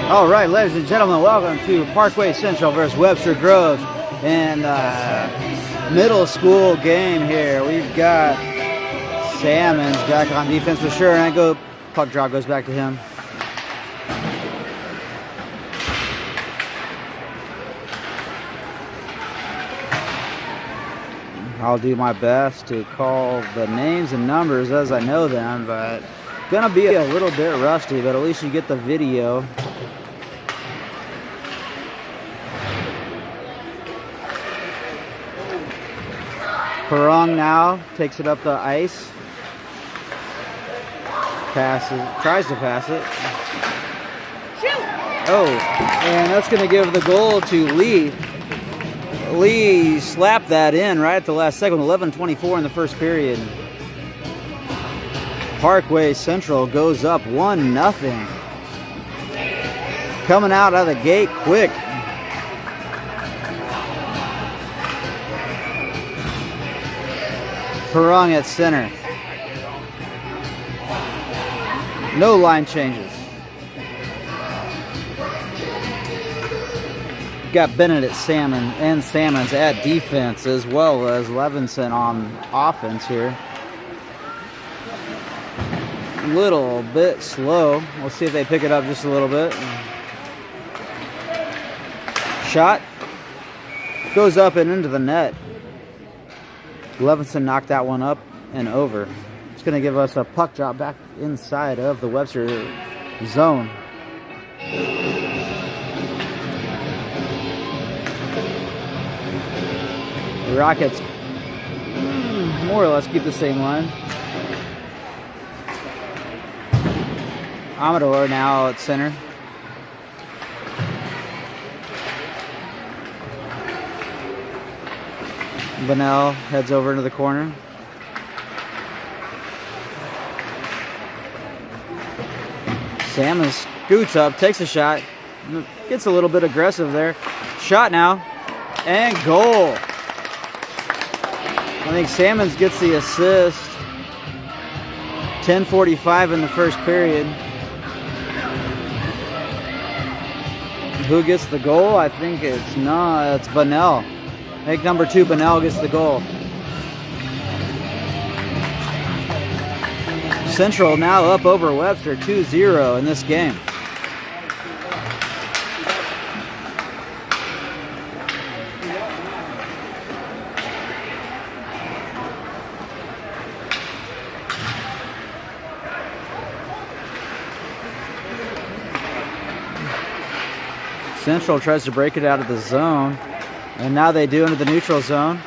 All right, ladies and gentlemen, welcome to Parkway Central versus Webster Groves and middle school game here. We've got Salmons back on defense for sure, and puck drop goes back to him. I'll do my best to call the names and numbers as I know them, but gonna be a little bit rusty, but at least you get the video. Perong now takes it up the ice. Tries to pass it. Oh, and that's going to give the goal to Lee. Lee slapped that in right at the last second. 11:24 in the first period. Parkway Central goes up 1-0. Coming out of the gate quick. Perong at center. No line changes. Got Bennett at Salmons at defense, as well as Levinson on offense here. Little bit slow. We'll see if they pick it up just a little bit. Shot goes up and into the net. Levinson knocked that one up and over. It's going to give us a puck drop back inside of the Webster zone. The Rockets more or less keep the same line. Amador now at center. Bunnell heads over into the corner. Salmon scoots up, takes a shot, gets a little bit aggressive there. Shot now, and goal. I think Salmons gets the assist. 10:45 in the first period. Who gets the goal? I think it's Bunnell. I think number 2, Bunnell, gets the goal. Central now up over Webster 2-0 in this game. Central tries to break it out of the zone. And now they do into the neutral zone.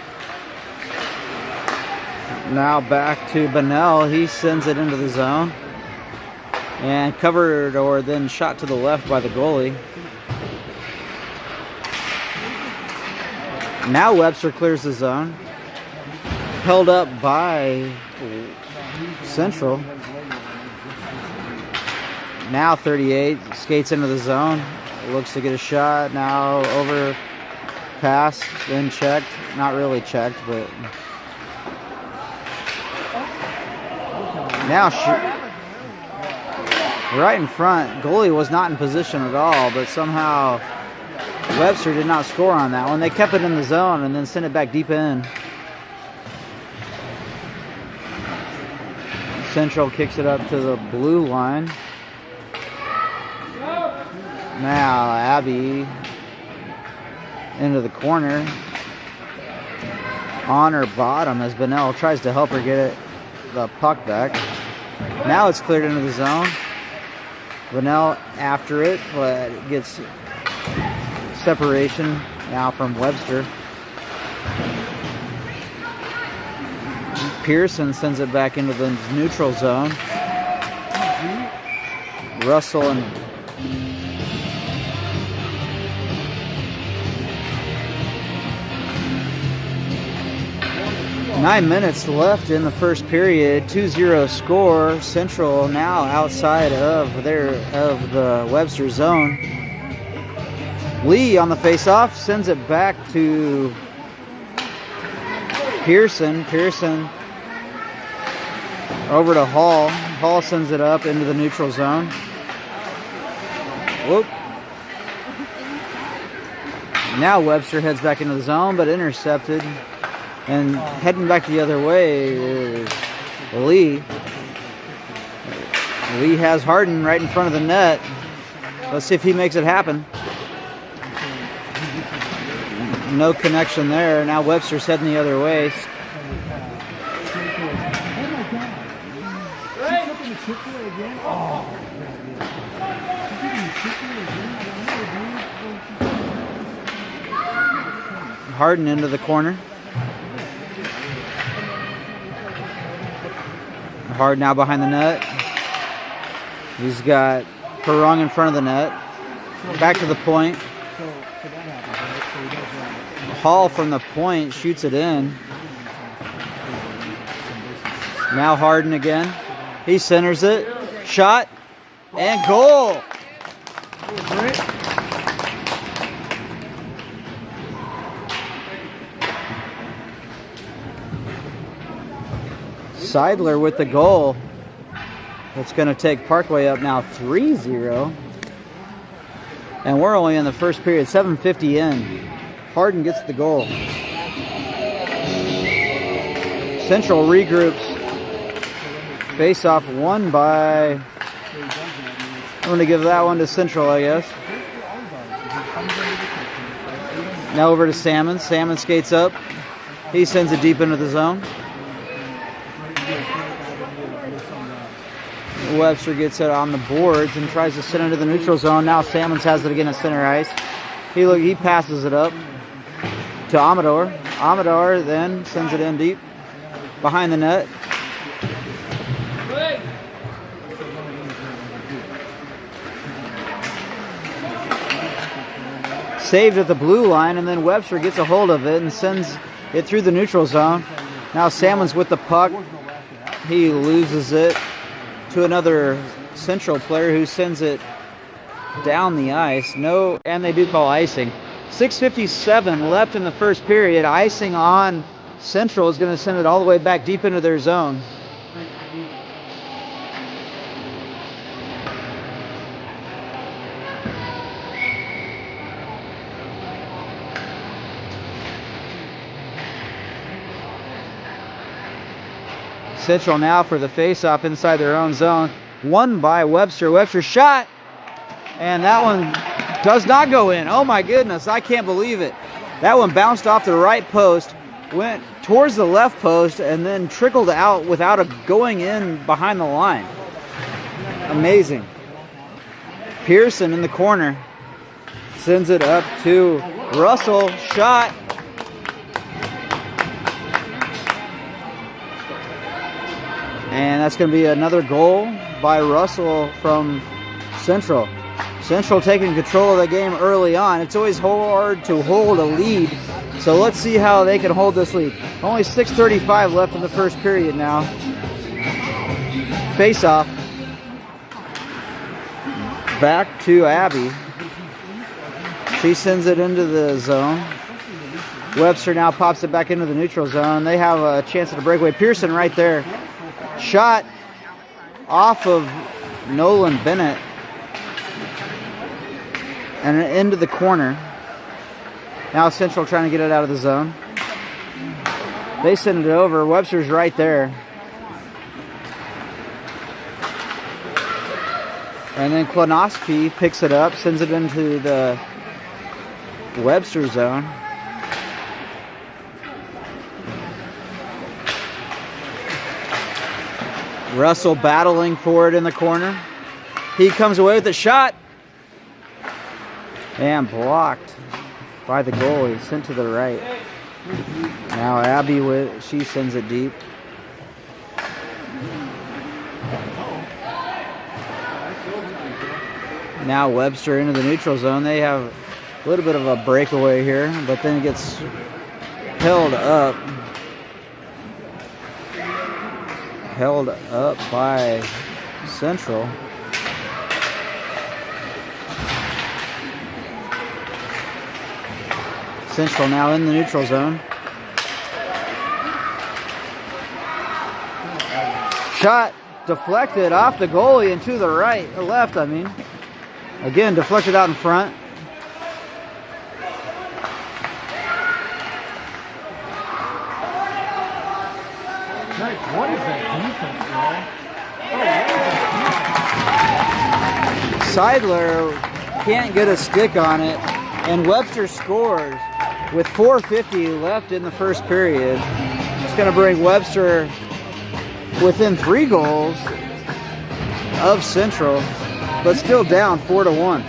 Now back to Bunnell. He sends it into the zone. And covered or then shot to the left by the goalie. Now Webster clears the zone. Held up by Central. Now 38 skates into the zone. Looks to get a shot. Now over. Pass, then checked. Not really checked, but now shoot. Right in front. Goalie was not in position at all, but somehow Webster did not score on that one. They kept it in the zone and then sent it back deep in. Central kicks it up to the blue line. Now Abby into the corner on her bottom as Bunnell tries to help her get the puck back. Now it's cleared into the zone. Bunnell after it, but it gets separation now from Webster. Pearson sends it back into the neutral zone. Russell and 9 minutes left in the first period. 2-0 score. Central now outside of the Webster zone. Lee on the faceoff sends it back to Pearson. Pearson over to Hall. Hall sends it up into the neutral zone. Whoop. Now Webster heads back into the zone, but intercepted. And heading back the other way is Lee. Lee has Harden right in front of the net. Let's see if he makes it happen. No connection there. Now Webster's heading the other way. Harden into the corner. Harden now behind the net. He's got Perrong in front of the net. Back to the point. Hall from the point shoots it in. Now Harden again. He centers it. Shot. And goal. Seidler with the goal. It's going to take Parkway up now 3-0. And we're only in the first period, 7:50 in. Harden gets the goal. Central regroups. Face-off won by... I'm going to give that one to Central, I guess. Now over to Salmon. Salmon skates up. He sends it deep into the zone. Webster gets it on the boards and tries to send it to the neutral zone. Now Salmons has it again at center ice. He passes it up to Amador. Amador then sends it in deep behind the net. Saved at the blue line, and then Webster gets a hold of it and sends it through the neutral zone. Now Salmons with the puck. He loses it to another Central player who sends it down the ice. No, and they do call icing. 6:57 left in the first period. Icing on Central is going to send it all the way back deep into their zone. Central now for the face-off inside their own zone. Won by Webster. Webster shot. And that one does not go in. Oh my goodness, I can't believe it. That one bounced off the right post, went towards the left post, and then trickled out without going in behind the line. Amazing. Pearson in the corner. Sends it up to Russell. Shot. And that's going to be another goal by Russell from Central. Central taking control of the game early on. It's always hard to hold a lead. So let's see how they can hold this lead. Only 6:35 left in the first period now. Face off. Back to Abby. She sends it into the zone. Webster now pops it back into the neutral zone. They have a chance at a breakaway. Pearson right there. Shot off of Nolan Bennett and into the corner. Now Central trying to get it out of the zone. They send it over. Webster's right there. And then Klonowski picks it up, sends it into the Webster zone. Russell battling for it in the corner. He comes away with a shot. And blocked by the goalie. Sent to the right. Now Abby, she sends it deep. Now Webster into the neutral zone. They have a little bit of a breakaway here, but then it gets held up. Held up by Central. Central now in the neutral zone. Shot deflected off the goalie and to the right, or left, I mean. Again, deflected out in front. What is that defense, bro? Seidler can't get a stick on it, and Webster scores with 4:50 left in the first period. It's going to bring Webster within 3 goals of Central, but still down 4-1.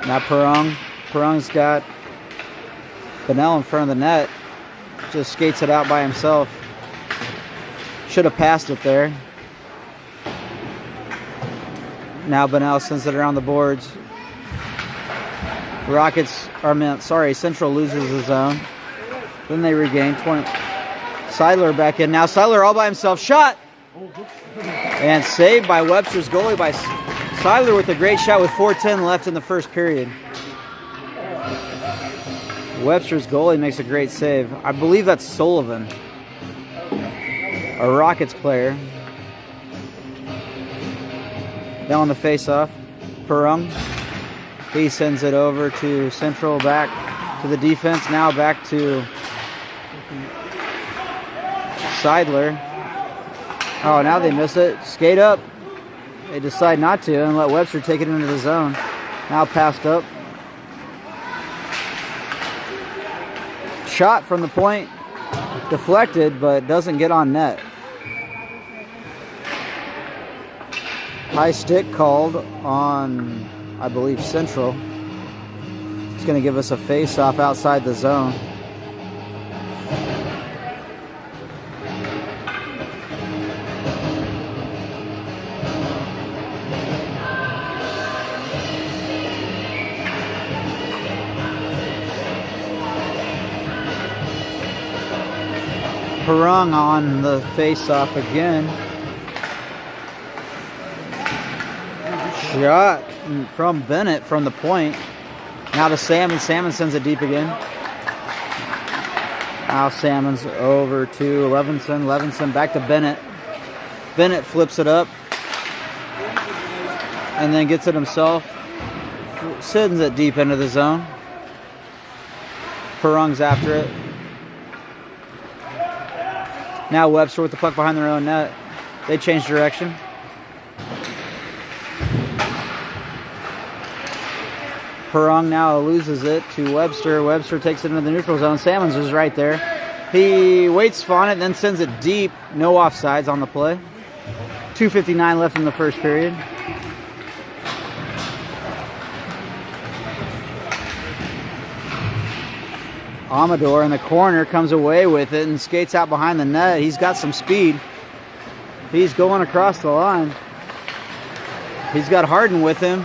Now Perung's got Bennell in front of the net. Just skates it out by himself. Should have passed it there. Now Bennell sends it around the boards. Central loses the zone. Then they regain 20. Seidler back in. Now Seidler all by himself. Shot! And saved by Webster's goalie by Seidler with a great shot with 4:10 left in the first period. Webster's goalie makes a great save. I believe that's Sullivan, a Rockets player. Now on the face-off, Perung. He sends it over to Central, back to the defense. Now back to Seidler. Oh, now they miss it. Skate up. They decide not to and let Webster take it into the zone. Now passed up. Shot from the point. Deflected, but doesn't get on net. High stick called on, I believe, Central. It's going to give us a face-off outside the zone. Perung on the face-off again. Shot from Bennett from the point. Now to Salmon. Salmon sends it deep again. Now Salmon's over to Levinson. Levinson back to Bennett. Bennett flips it up and then gets it himself. Sends it deep into the zone. Perung's after it. Now Webster with the puck behind their own net. They change direction. Perung now loses it to Webster. Webster takes it into the neutral zone. Salmons is right there. He waits on it, then sends it deep. No offsides on the play. 2:59 left in the first period. Amador in the corner comes away with it and skates out behind the net. He's got some speed. He's going across the line. He's got Harden with him.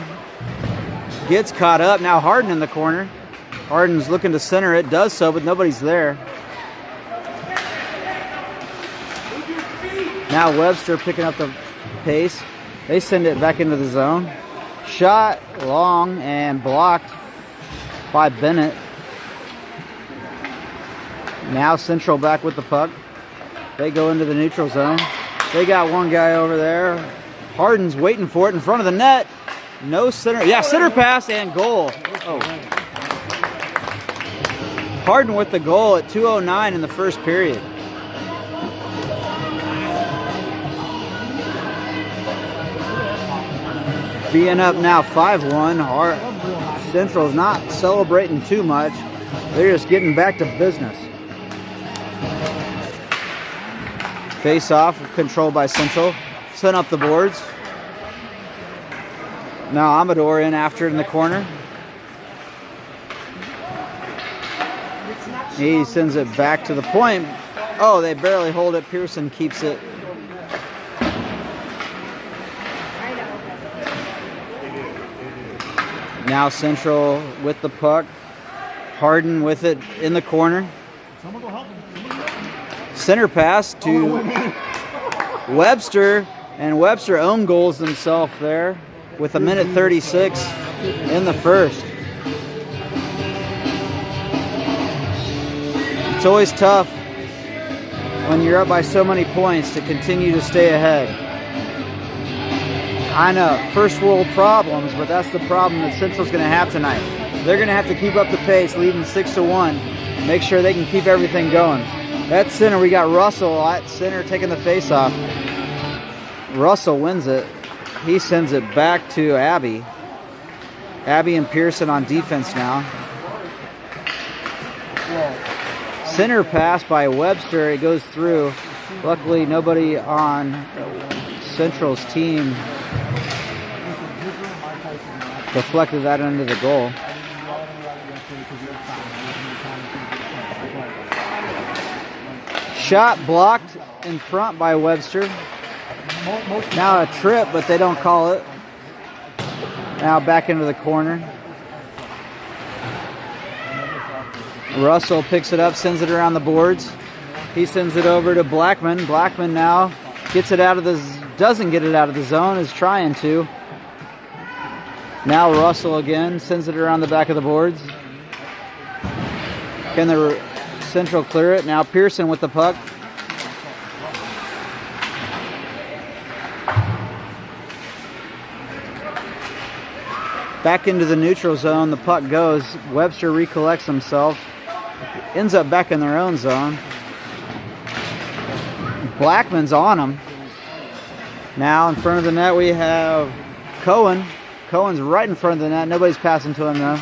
Gets caught up. Now Harden in the corner. Harden's looking to center it. Does so, but nobody's there. Now Webster picking up the pace. They send it back into the zone. Shot long and blocked by Bennett. Now Central back with the puck. They go into the neutral zone. They got one guy over there. Harden's waiting for it in front of the net. No center. Yeah, center pass and goal. Oh. Harden with the goal at 2:09 in the first period. Being up now 5-1. Central's not celebrating too much. They're just getting back to business. Face off, controlled by Central. Sent up the boards. Now Amador in after it in the corner. He sends it back to the point. Oh, they barely hold it. Pearson keeps it. Now Central with the puck. Harden with it in the corner. Center pass to Webster, and Webster own goals himself there with 1:36 in the first. It's always tough when you're up by so many points to continue to stay ahead. I know, first world problems, but that's the problem that Central's going to have tonight. They're going to have to keep up the pace, leading 6-1, make sure they can keep everything going. At center, we got Russell at center taking the face-off. Russell wins it. He sends it back to Abby. Abby and Pearson on defense now. Center pass by Webster. It goes through. Luckily, nobody on Central's team deflected that into the goal. Shot blocked in front by Webster. Now a trip, but they don't call it. Now back into the corner. Russell picks it up, sends it around the boards. He sends it over to Blackman. Blackman now gets it out of the, doesn't get it out of the zone, is trying to. Now Russell again sends it around the back of the boards. Can the Central clear it? Now Pearson with the puck. Back into the neutral zone, the puck goes. Webster recollects himself. Ends up back in their own zone. Blackman's on him. Now in front of the net we have Cohen. Cohen's right in front of the net. Nobody's passing to him though.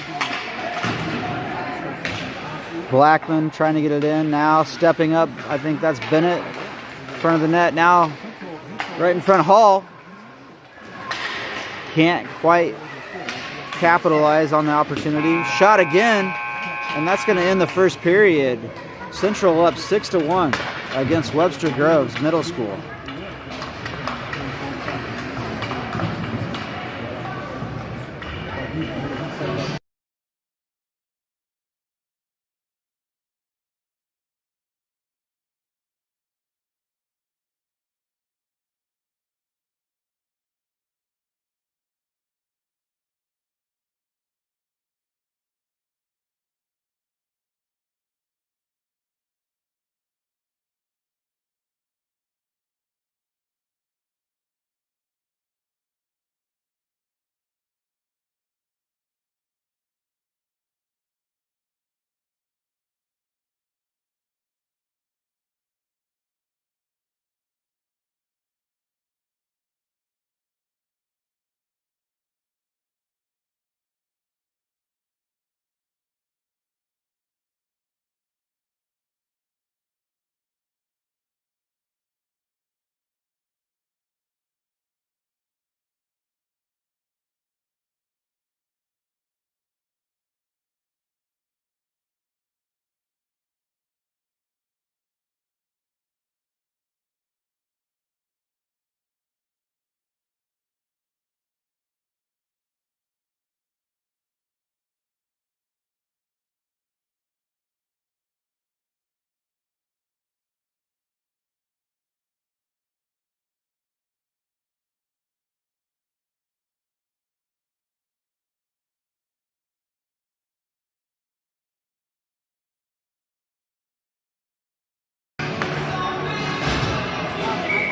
Blackman trying to get it in. Now stepping up. I think that's Bennett in front of the net. Now right in front of Hall. Can't quite capitalize on the opportunity. Shot again, and that's going to end the first period. Central up 6-1 against Webster Groves Middle School.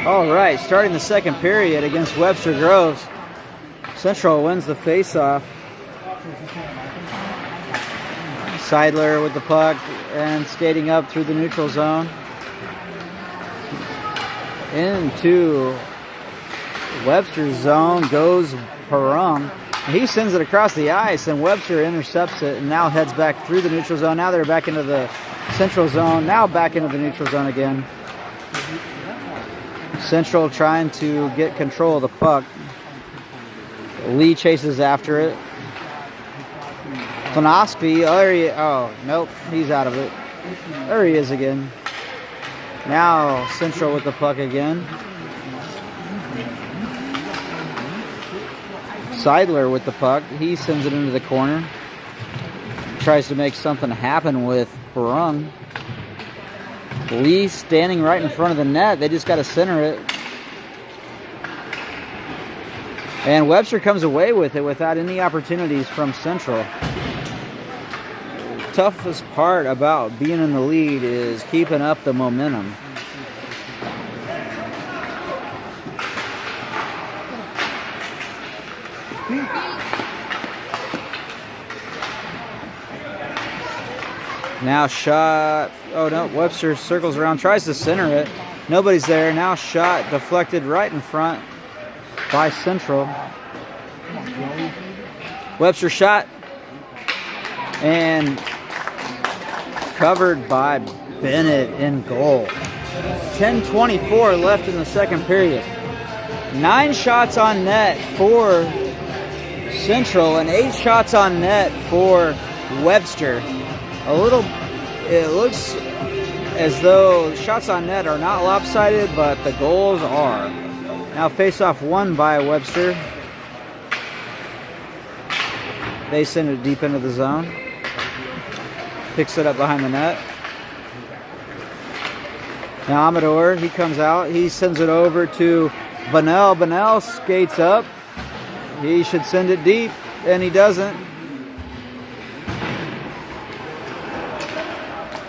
All right, starting the second period against Webster Groves. Central wins the face-off. Seidler with the puck and skating up through the neutral zone. Into Webster's zone goes Perung. He sends it across the ice, and Webster intercepts it and now heads back through the neutral zone. Now they're back into the central zone. Now back into the neutral zone again. Central trying to get control of the puck. Lee chases after it. Konoski, oh, nope, he's out of it. There he is again. Now Central with the puck again. Seidler with the puck. He sends it into the corner. Tries to make something happen with Perung. Lee standing right in front of the net. They just got to center it. And Webster comes away with it without any opportunities from Central. toughest part about being in the lead is keeping up the momentum. Now shot. Oh no, Webster circles around, tries to center it. Nobody's there. Now shot deflected right in front by Central. Webster shot and covered by Bennett in goal. 10:24 left in the second period. 9 shots on net for Central and 8 shots on net for Webster. It looks as though shots on net are not lopsided, but the goals are. Now face-off won by Webster. They send it deep into the zone. Picks it up behind the net. Now Amador, he comes out. He sends it over to Bunnell. Bunnell skates up. He should send it deep, and he doesn't.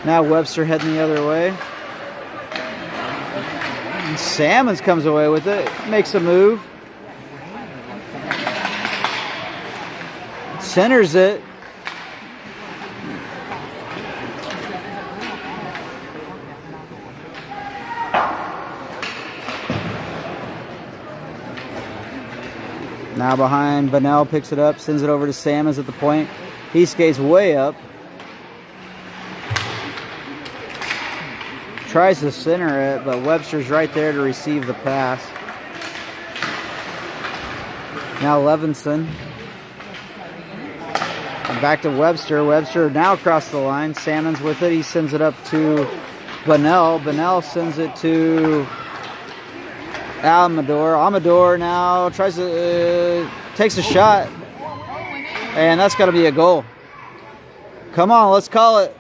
Now Webster heading the other way. And Salmons comes away with it. Makes a move. Centers it. Now behind, Bunnell picks it up, sends it over to Salmons at the point. He skates way up. Tries to center it, but Webster's right there to receive the pass. Now Levinson. And back to Webster. Webster now across the line. Salmons with it. He sends it up to Bunnell. Bunnell sends it to Amador. Amador now tries to takes a shot, and that's got to be a goal. Come on, let's call it.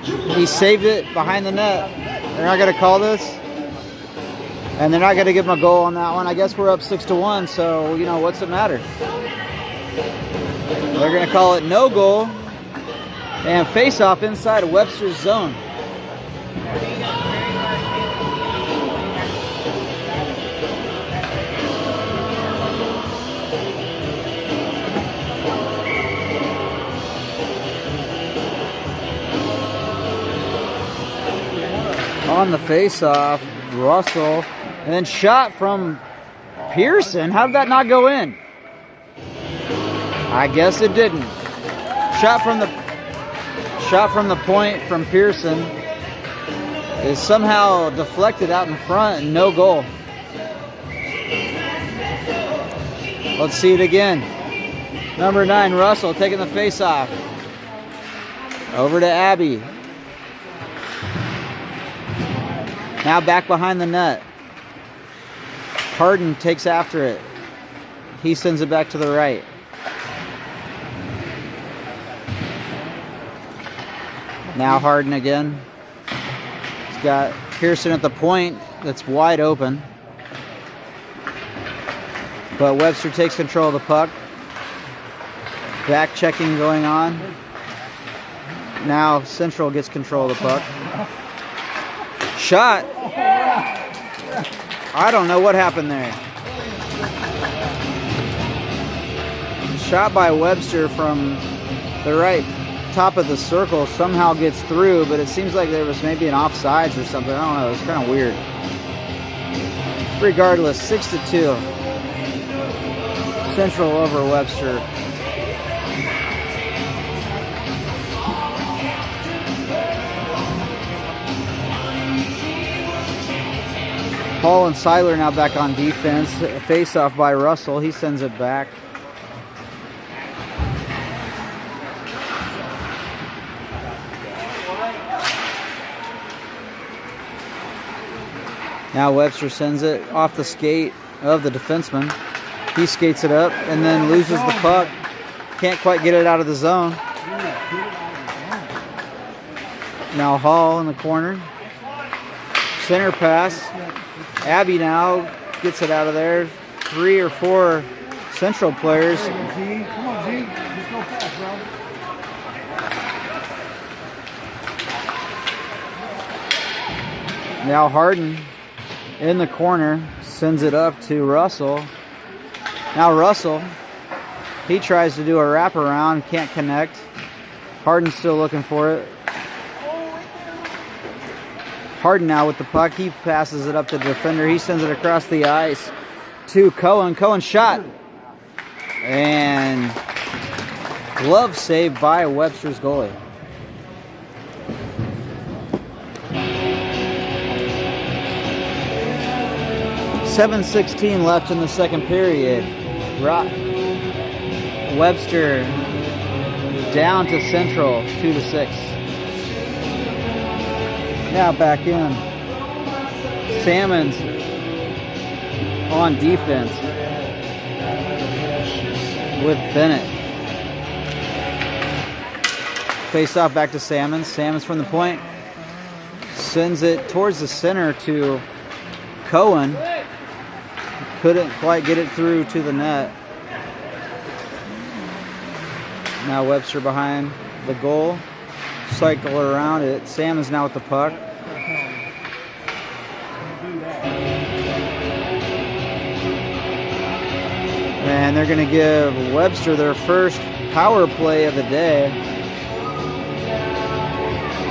He saved it behind the net. They're not going to call this, and they're not going to give him a goal on that one. I guess we're up 6-1, so you know what's it matter? They're going to call it no goal, and face off inside of Webster's zone. On the face-off, Russell, and then shot from Pearson. How did that not go in? I guess it didn't. Shot from the point from Pearson is somehow deflected out in front and no goal. Let's see it again. Number 9, Russell, taking the face-off. Over to Abbey. Now back behind the net. Harden takes after it. He sends it back to the right. Now Harden again. He's got Pearson at the point that's wide open. But Webster takes control of the puck. Back checking going on. Now Central gets control of the puck. Shot. I don't know what happened there. Shot by Webster from the right top of the circle somehow gets through, but it seems like there was maybe an offsides or something. I don't know. It's kind of weird. Regardless, 6-2. Central over Webster. Paul and Seiler now back on defense. Face-off by Russell. He sends it back. Now Webster sends it off the skate of the defenseman. He skates it up and then loses the puck. Can't quite get it out of the zone. Now Hall in the corner. Center pass. Abbey now gets it out of there. 3 or 4 Central players. Now Harden in the corner sends it up to Russell. Now Russell, he tries to do a wraparound, can't connect. Harden's still looking for it. Harden now with the puck. He passes it up to the defender. He sends it across the ice to Cohen. Cohen shot. And glove saved by Webster's goalie. .7:16 left in the second period. Webster down to Central, 2-6. Now back in. Salmon's on defense with Bennett. Face off back to Salmons. Salmons from the point. Sends it towards the center to Cohen. Couldn't quite get it through to the net. Now Webster behind the goal. Cycle around it. Salmon's now with the puck. And they're going to give Webster their first power play of the day.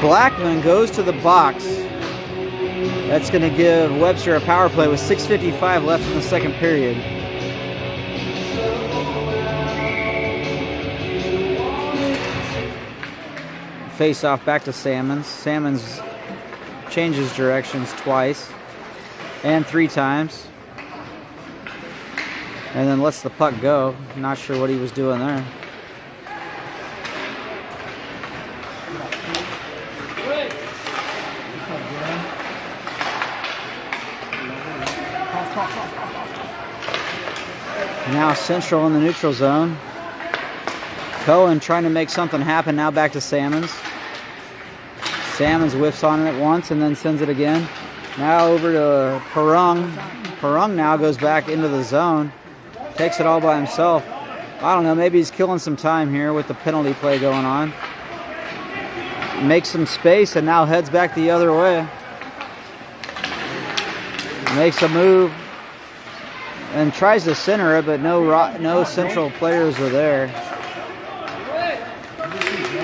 Blackman goes to the box. That's going to give Webster a power play with 6:55 left in the second period. Face off back to Salmons. Salmons changes directions twice and 3 times. And then lets the puck go. Not sure what he was doing there. Now Central in the neutral zone. Cohen trying to make something happen. Now back to Salmons. Salmons whiffs on it once and then sends it again. Now over to Perung. Perung now goes back into the zone. Takes it all by himself. I don't know, maybe he's killing some time here with the penalty play going on. Makes some space and now heads back the other way. Makes a move and tries to center it, but no Central players are there.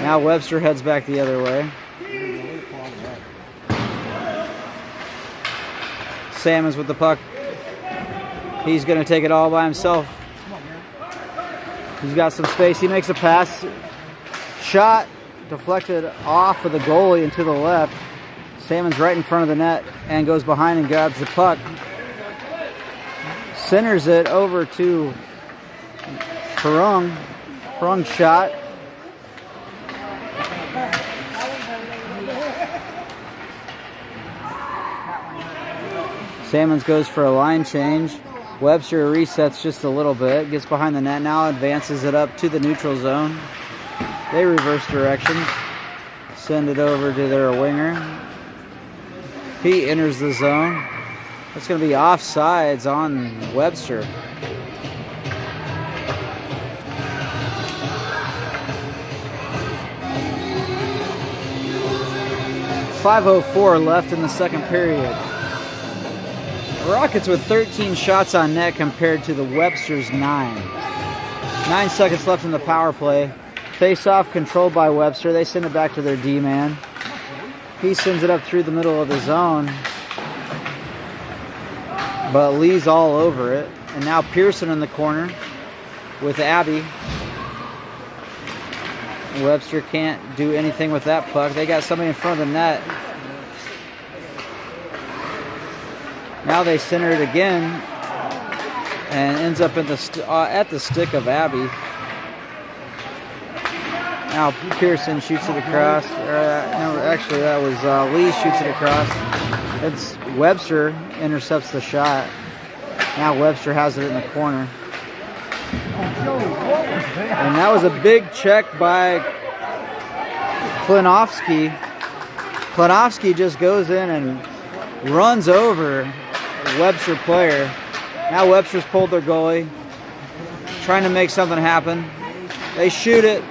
Now Webster heads back the other way. Salmons with the puck. He's going to take it all by himself. He's got some space. He makes a pass. Shot deflected off of the goalie and to the left. Salmon's right in front of the net and goes behind and grabs the puck. Centers it over to Perung. Perung shot. Salmons goes for a line change. Webster resets just a little bit. Gets behind the net now. Advances it up to the neutral zone. They reverse directions. Send it over to their winger. He enters the zone. It's going to be offsides on Webster. .504 left in the second period. Rockets with 13 shots on net compared to the Webster's 9. 9 seconds left in the power play. Face-off controlled by Webster. They send it back to their D-man. He sends it up through the middle of the zone. But Lee's all over it. And now Pearson in the corner with Abbey. Webster can't do anything with that puck. They got somebody in front of the net. Now they center it again and ends up at the stick of Abbey. Now Pearson shoots it across. Actually, that was Lee shoots it across. It's Webster intercepts the shot. Now Webster has it in the corner. And that was a big check by Klinovsky. Klinovsky just goes in and runs over Webster player. Now Webster's pulled their goalie, trying to make something happen. They shoot it.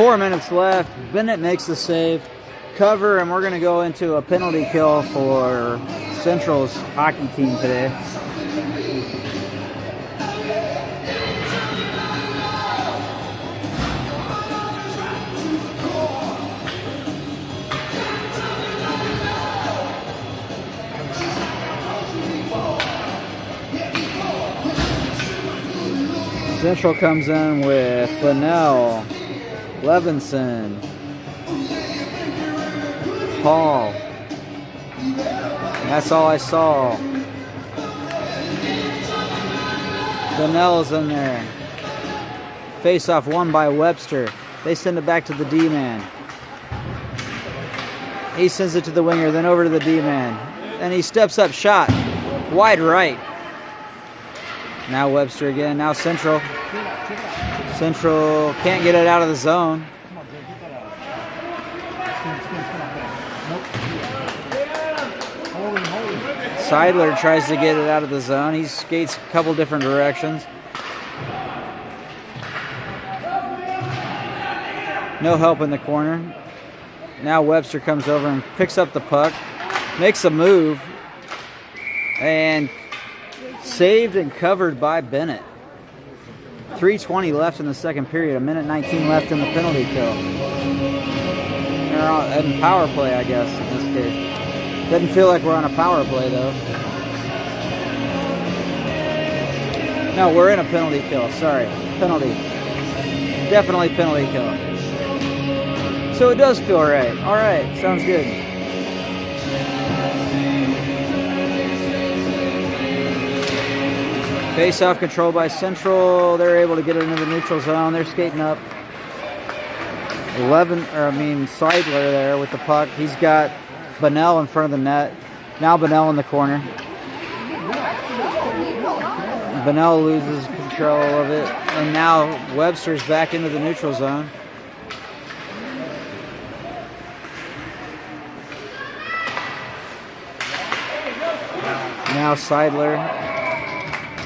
4 minutes left. Bennett makes the save. Cover, and we're going to go into a penalty kill for Central's hockey team today. Central comes in with Bunnell, Levinson, Paul. That's all I saw. Bunnell's in there. Face-off won by Webster. They send it back to the D-man. He sends it to the winger, then over to the D-man. And he steps up, shot. Wide right. Now Webster again. Now Central. Central can't get it out of the zone. Seidler tries to get it out of the zone. He skates a couple different directions. No help in the corner. Now Webster comes over and picks up the puck. Makes a move. And saved and covered by Bennett. 3:20 left in the second period. 1:19 left in the penalty kill. They're in power play, I guess, in this case. Doesn't feel like we're on a power play, though. No, we're in a penalty kill. Sorry. Penalty. Definitely penalty kill. So it does feel right. All right. Sounds good. Face-off control by Central. They're able to get it into the neutral zone. They're skating up. Seidler there with the puck. He's got Bunnell in front of the net. Now Bunnell in the corner. Bunnell loses control of it. And now Webster's back into the neutral zone. Now Seidler.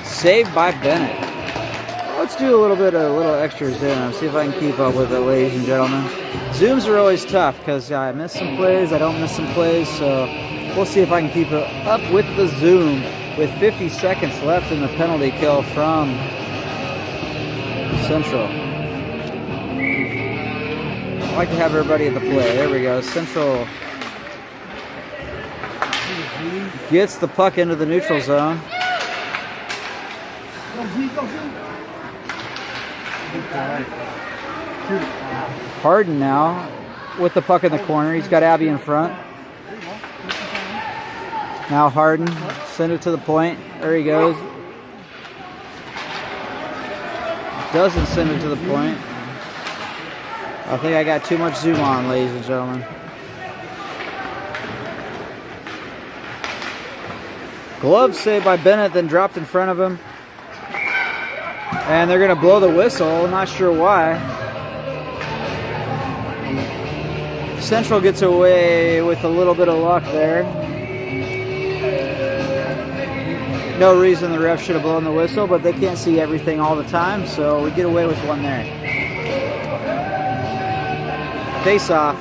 Saved by Bennett. Let's do a little extra zoom. See if I can keep up with it, ladies and gentlemen. Zooms are always tough because I miss some plays, I don't miss some plays, so we'll see if I can keep it up with the zoom with 50 seconds left in the penalty kill from Central. I like to have everybody at the play. There we go. Central gets the puck into the neutral zone. Harden now with the puck in the corner. He's got Abby in front. Now Harden, send it to the point. There he goes. Doesn't send it to the point. I think I got too much zoom on, ladies and gentlemen. Glove saved by Bennett, then dropped in front of him. And they're going to blow the whistle. Not sure why. Central gets away with a little bit of luck there. No reason the ref should have blown the whistle, but they can't see everything all the time, so we get away with one there. Face-off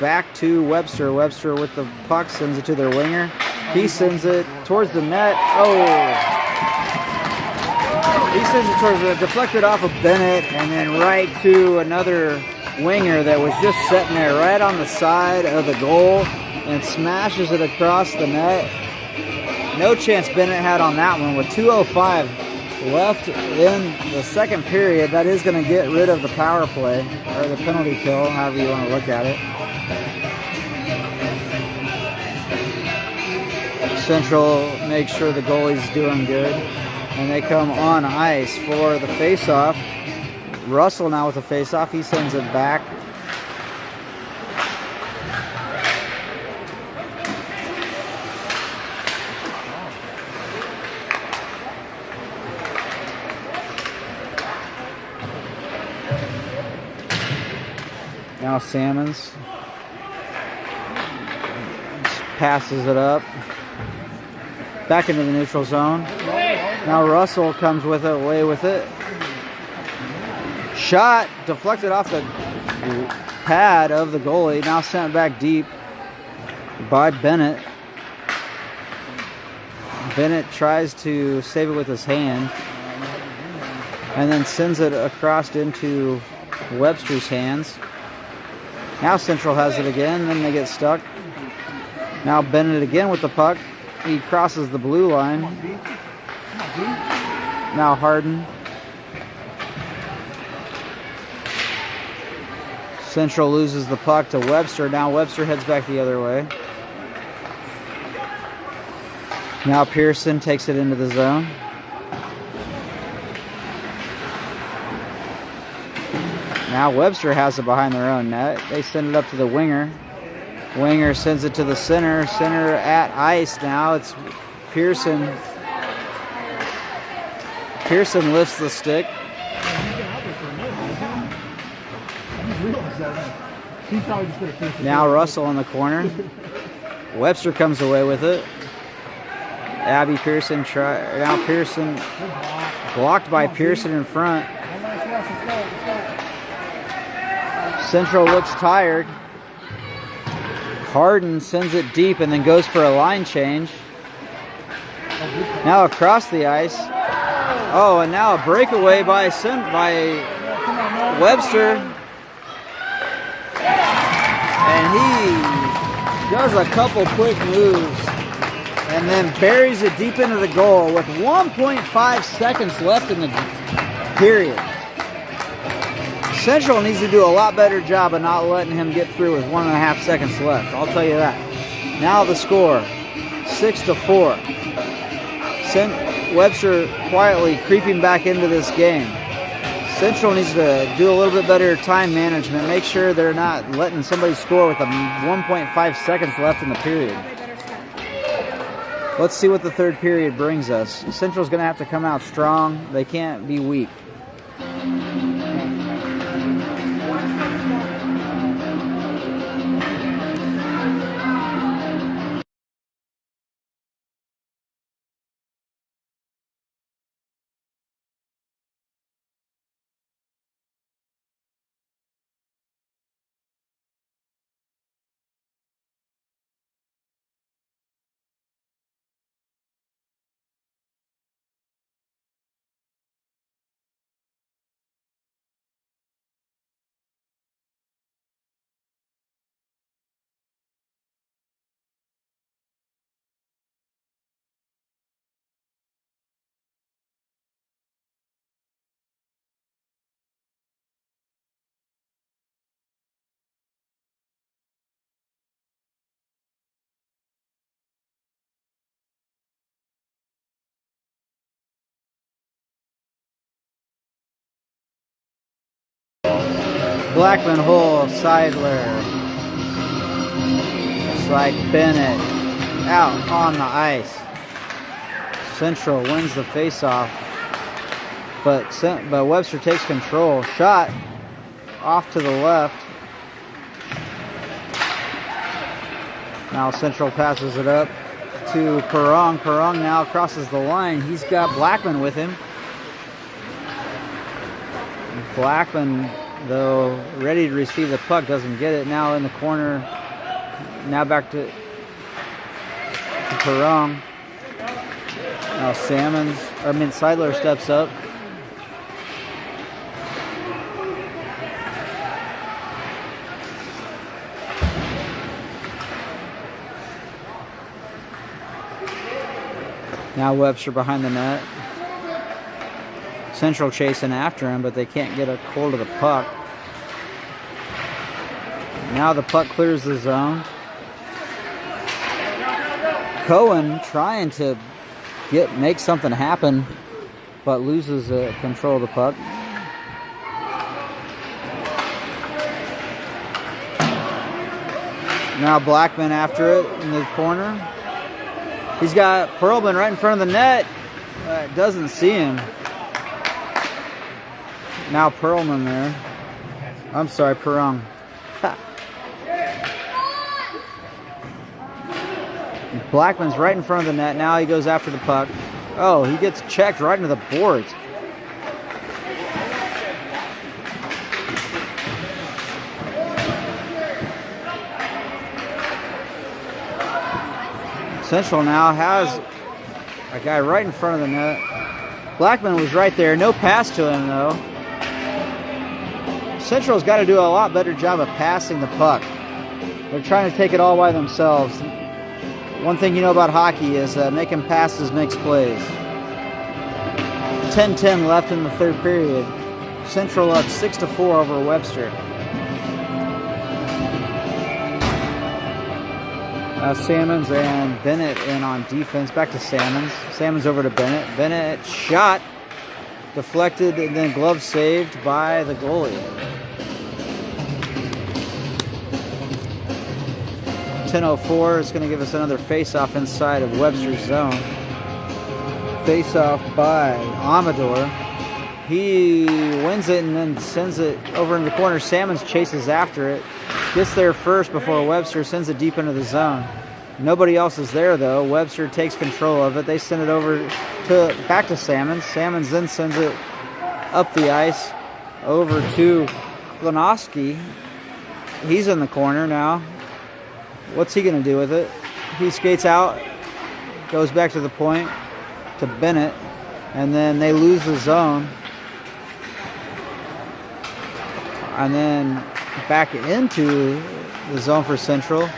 back to Webster. Webster with the puck sends it to their winger. He sends it towards the net. Oh! He sends it towards the deflected off of Bennett and then right to another winger that was just sitting there right on the side of the goal and smashes it across the net. No chance Bennett had on that one with 2:05 left in the second period. That is going to get rid of the power play or the penalty kill, however you want to look at it. Central makes sure the goalie's doing good. And they come on ice for the face-off. Russell now with the face-off. He sends it back. Now Salmons passes it up. Back into the neutral zone. Now Russell comes with it, away with it. Shot deflected off the pad of the goalie. Now sent back deep by Bennett. Bennett tries to save it with his hand and then sends it across into Webster's hands. Now Central has it again, then they get stuck. Now Bennett again with the puck. He crosses the blue line. Now Harden. Central loses the puck to Webster. Now Webster heads back the other way. Now Pearson takes it into the zone. Now Webster has it behind their own net. They send it up to the winger. Winger sends it to the center. Center at ice now. It's Pearson. Pearson lifts the stick. Now Russell in the corner. Webster comes away with it. Abby Pearson now Pearson blocked by Pearson in front. Central looks tired. Harden sends it deep and then goes for a line change. Now across the ice. Oh, and now a breakaway by Webster. And he does a couple quick moves and then buries it deep into the goal with 1.5 seconds left in the period. Central needs to do a lot better job of not letting him get through with 1.5 seconds left. I'll tell you that. Now the score, 6-4. Webster quietly creeping back into this game. Central needs to do a little bit better time management. Make sure they're not letting somebody score with 1.5 seconds left in the period. Let's see what the third period brings us. Central's going to have to come out strong. They can't be weak. Blackman, Hull, Seidler. It's like Bennett out on the ice. Central wins the faceoff, but Webster takes control. Shot off to the left. Now Central passes it up to Perrong. Perrong now crosses the line. He's got Blackman with him. Blackman, though, ready to receive the puck, doesn't get it. Now in the corner. Now back to Perrong. Now Seidler steps up. Now Webster behind the net. Central chasing after him, but they can't get a hold of the puck. Now the puck clears the zone. Cohen trying to make something happen, but loses control of the puck. Now Blackman after it in the corner. He's got Perlman right in front of the net. Doesn't see him. Now Perlman there. I'm sorry, Perrong. Blackman's right in front of the net. Now he goes after the puck. Oh, he gets checked right into the boards. Central now has a guy right in front of the net. Blackman was right there. No pass to him, though. Central's got to do a lot better job of passing the puck. They're trying to take it all by themselves. One thing you know about hockey is making passes makes plays. 10-10 left in the third period. Central up 6-4 over Webster. Salmons and Bennett in on defense. Back to Salmons. Salmons over to Bennett. Bennett shot. Deflected and then glove saved by the goalie. 10:04 is going to give us another face-off inside of Webster's zone. Face-off by Amador. He wins it and then sends it over in the corner. Salmons chases after it. Gets there first before Webster sends it deep into the zone. Nobody else is there, though. Webster takes control of it. They send it over back to Salmons. Salmons then sends it up the ice over to Klonowski. He's in the corner now. What's he going to do with it? He skates out, goes back to the point to Bennett, and then they lose the zone. And then back into the zone for Central.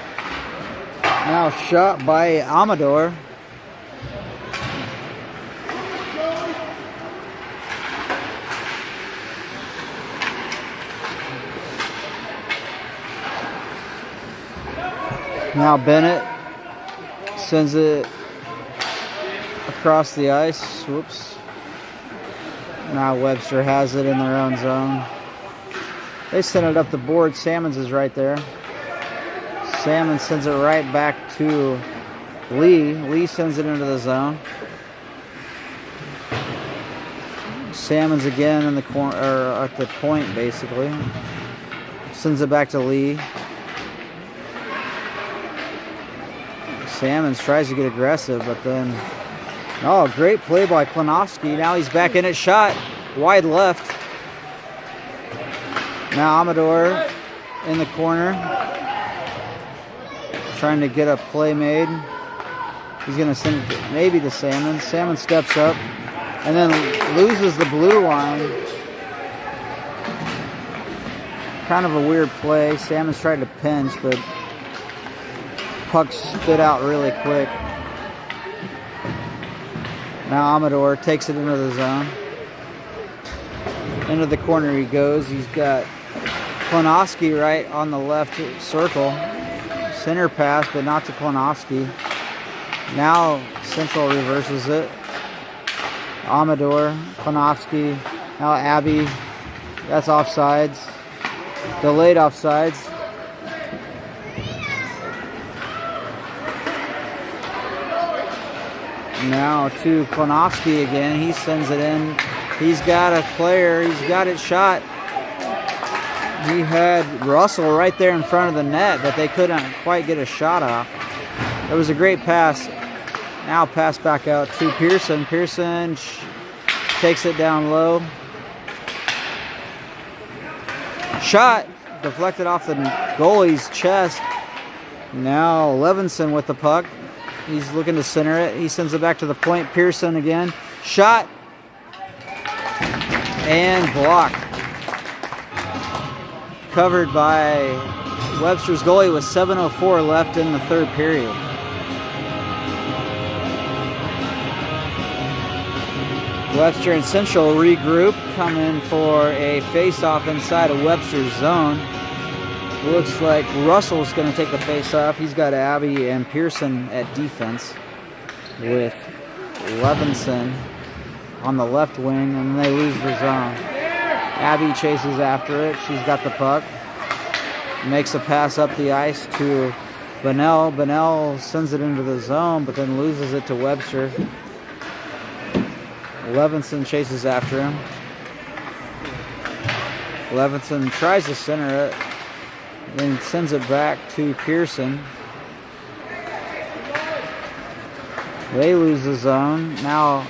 Now shot by Amador. Now Bennett sends it across the ice. Whoops. Now Webster has it in their own zone. They send it up the board. Salmons is right there. Salmons sends it right back to Lee. Lee sends it into the zone. Salmons again in the corner, or at the point, basically. Sends it back to Lee. Salmons tries to get aggressive, but then... Oh, great play by Klonowski. Now he's back in it. Shot wide left. Now Amador in the corner. Trying to get a play made. He's going to send it maybe to Salmons. Salmons steps up and then loses the blue line. Kind of a weird play. Salmons tried to pinch, but puck spit out really quick. Now Amador takes it into the zone. Into the corner he goes. He's got Klonowski right on the left circle. Center pass, but not to Klonowski. Now Central reverses it. Amador, Klonowski, now Abbey. That's offsides. Delayed offsides. Now to Klonowski again. He sends it in. He's got a player. He's got it shot. He had Russell right there in front of the net, but they couldn't quite get a shot off. It was a great pass. Now pass back out to Pearson. Pearson takes it down low. Shot deflected off the goalie's chest. Now Levinson with the puck. He's looking to center it. He sends it back to the point. Pearson again. Shot. And blocked. Covered by Webster's goalie with 7:04 left in the third period. Webster and Central regroup, come in for a face-off inside of Webster's zone. Looks like Russell's going to take the face-off. He's got Abbey and Pearson at defense with Levinson on the left wing, and they lose the zone. Abbey chases after it. She's got the puck. Makes a pass up the ice to Bunnell. Bunnell sends it into the zone, but then loses it to Webster. Levinson chases after him. Levinson tries to center it, then sends it back to Pearson. They lose the zone. Now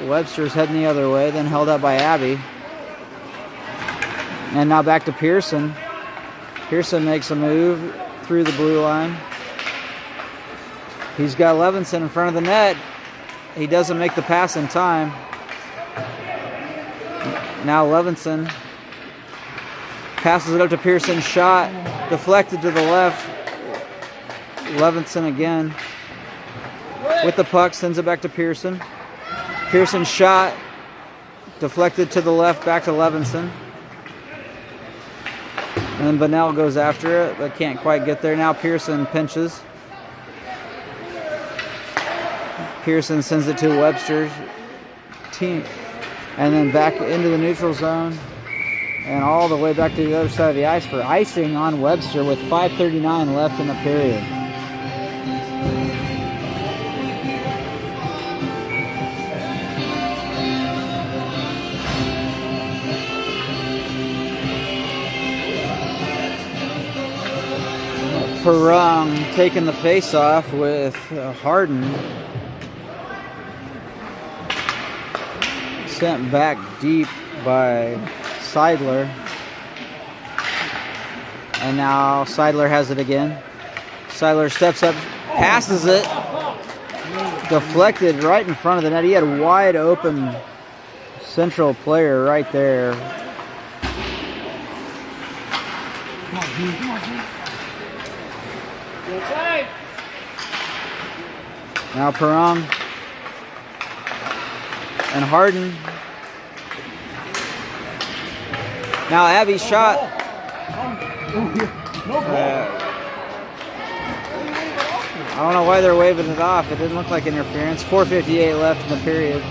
Webster's heading the other way, then held up by Abbey. And now back to Pearson. Pearson makes a move through the blue line. He's got Levinson in front of the net. He doesn't make the pass in time. Now Levinson passes it up to Pearson. Shot deflected to the left. Levinson again with the puck, sends it back to Pearson. Pearson shot deflected to the left, back to Levinson. And then Bunnell goes after it, but can't quite get there. Now Pearson pinches. Pearson sends it to Webster's team. And then back into the neutral zone. And all the way back to the other side of the ice for icing on Webster with 5:39 left in the period. Perung taking the face-off with Harden. Sent back deep by Seidler. And now Seidler has it again. Seidler steps up, passes it. Deflected right in front of the net. He had a wide open central player right there. Now Perung and Harden. Now Abby's shot. I don't know why they're waving it off. It didn't look like interference. 4:58 left in the period.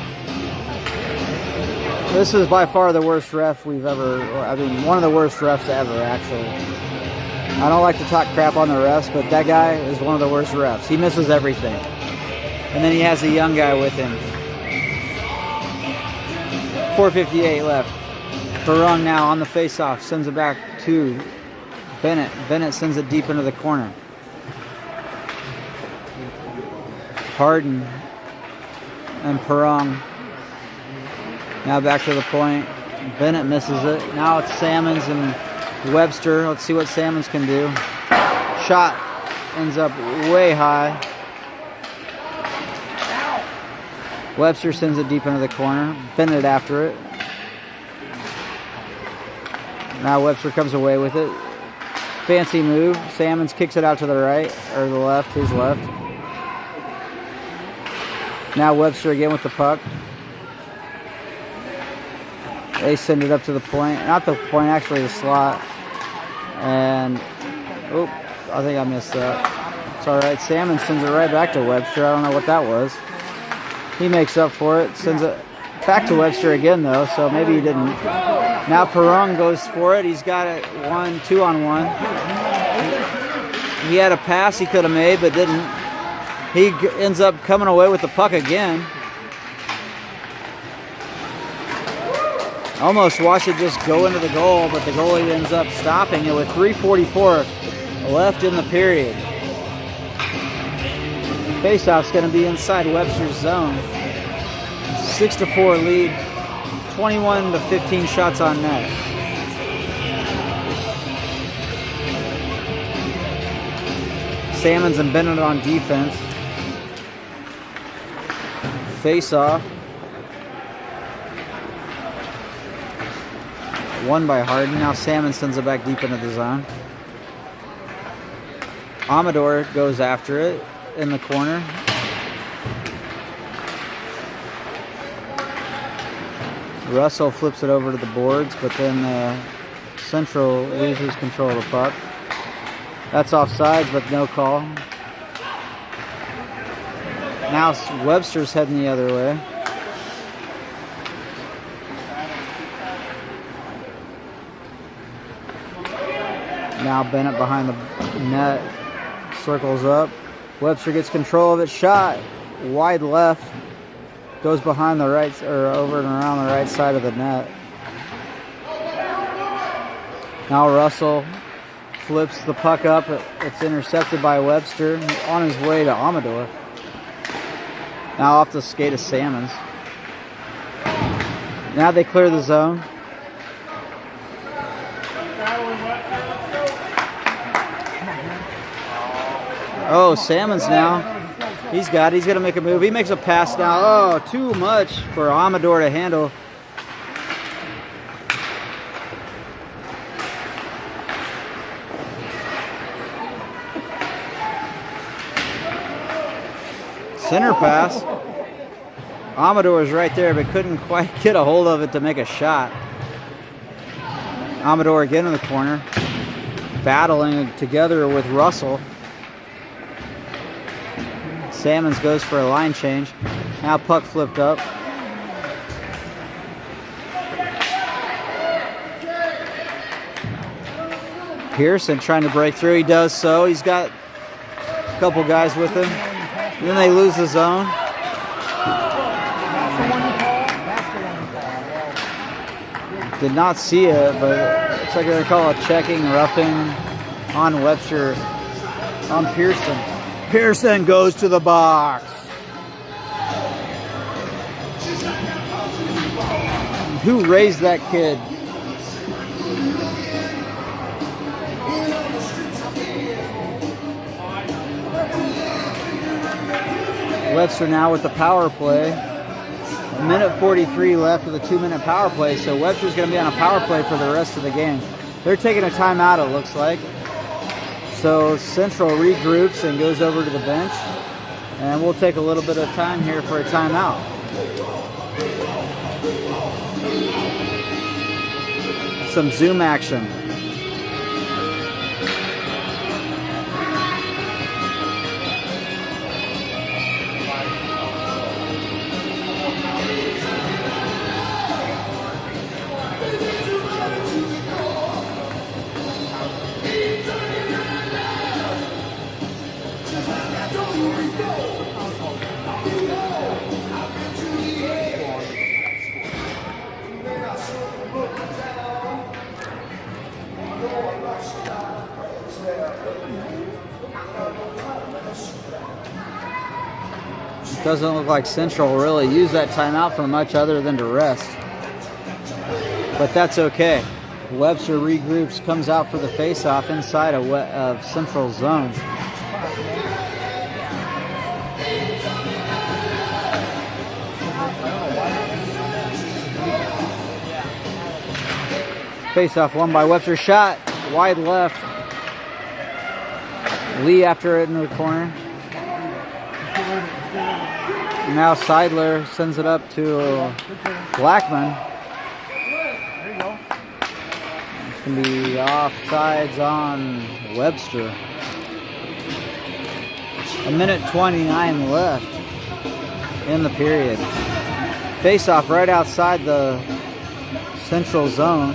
This is by far the worst ref we've ever, I mean, one of the worst refs ever, actually. I don't like to talk crap on the refs, but that guy is one of the worst refs. He misses everything. And then he has a young guy with him. 4:58 left. Perung now on the face-off. Sends it back to Bennett. Bennett sends it deep into the corner. Harden and Perung. Now back to the point. Bennett misses it. Now it's Salmons and Webster. Let's see what Salmons can do. Shot ends up way high. Webster sends it deep into the corner. Bennett after it. Now Webster comes away with it. Fancy move. Salmons kicks it out to the right, or the left, his left. Now Webster again with the puck. They send it up to the point. Not the point, actually the slot. And, oh, I think I missed that. It's all right. Salmon sends it right back to Webster. I don't know what that was. He makes up for it. Sends it back to Webster again, though, so maybe he didn't. Now Perung goes for it. He's got it 2-on-1. He had a pass he could have made, but didn't. He ends up coming away with the puck again. Almost watched it just go into the goal, but the goalie ends up stopping it with 3:44 left in the period. Faceoff's going to be inside Webster's zone. 6-4 lead. 21 to 15 shots on net. Salmons and Bennett on defense. Face-off. Won by Harden. Now Salmon sends it back deep into the zone. Amador goes after it in the corner. Russell flips it over to the boards, but then Central loses control of the puck. That's offsides, but no call. Now Webster's heading the other way. Now Bennett behind the net, circles up. Webster gets control of it. Shot wide left, goes behind the right, or over and around the right side of the net. Now Russell flips the puck up. It's intercepted by Webster on his way to Amador. Now off the skate of Salmons. Now they clear the zone. Oh, Salmons now He's got it. He's going to make a move. He makes a pass now. Oh, too much for Amador to handle. Center pass. Amador is right there, but couldn't quite get a hold of it to make a shot. Amador again in the corner, battling together with Russell. Salmons goes for a line change. Now puck flipped up. Pearson trying to break through. He does so. He's got a couple guys with him. And then they lose the zone. Did not see it, but it looks like they call a checking, roughing on Webster, on Pearson. Pearson goes to the box. Who raised that kid? Webster now with the power play. A minute 43 left of the 2-minute power play, so Webster's going to be on a power play for the rest of the game. They're taking a timeout, it looks like. So Central regroups and goes over to the bench, and we'll take a little bit of time here for a timeout. Some zoom action. Doesn't look like Central really used that timeout for much other than to rest. But that's okay. Webster regroups, comes out for the face-off inside of Central's zone. Face-off won by Webster. Shot wide left. Lee after it in the corner. Now Seidler sends it up to Blackman. There you go. It's going to be offsides on Webster. 1:29 left in the period. Face-off right outside the Central zone.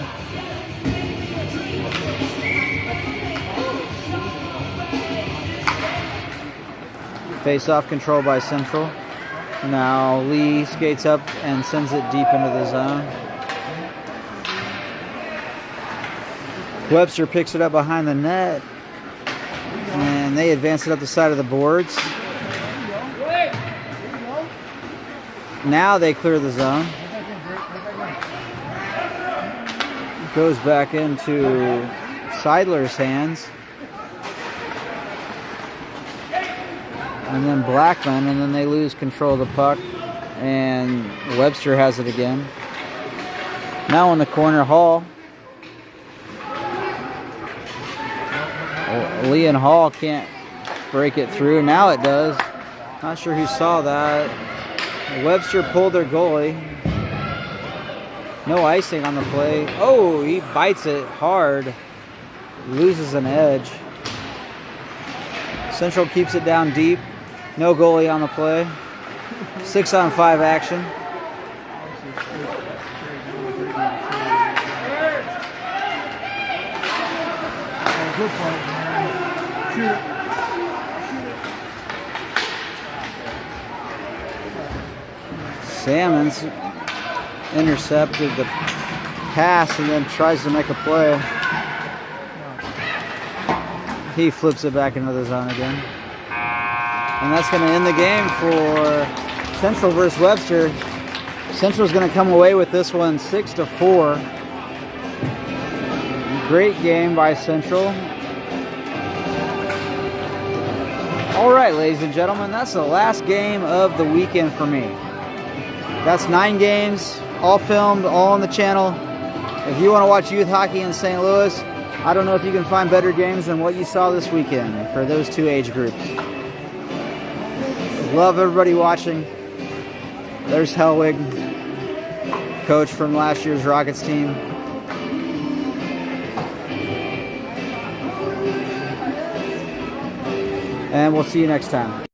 Face-off control by Central. Now Lee skates up and sends it deep into the zone. Webster picks it up behind the net, and they advance it up the side of the boards. Now they clear the zone. Goes back into Seidler's hands. And then Blackman, and then they lose control of the puck, and Webster has it again. Now in the corner, Hall. Lee and Hall can't break it through. Now it does. Not sure who saw that. Webster pulled their goalie. No icing on the play. Oh, he bites it hard. Loses an edge. Central keeps it down deep. No goalie on the play. 6-on-5 action. Good play, man. Salmons intercepted the pass and then tries to make a play. He flips it back into the zone again. And that's going to end the game for Central versus Webster. Central's going to come away with this one 6-4. Great game by Central. All right. right, ladies and gentlemen, that's the last game of the weekend for me. That's 9 games, all filmed, all on the channel. If you want to watch youth hockey in St. Louis, I don't know if you can find better games than what you saw this weekend for those 2 age groups. Love everybody watching. There's Helwig, coach from last year's Rockets team. And we'll see you next time.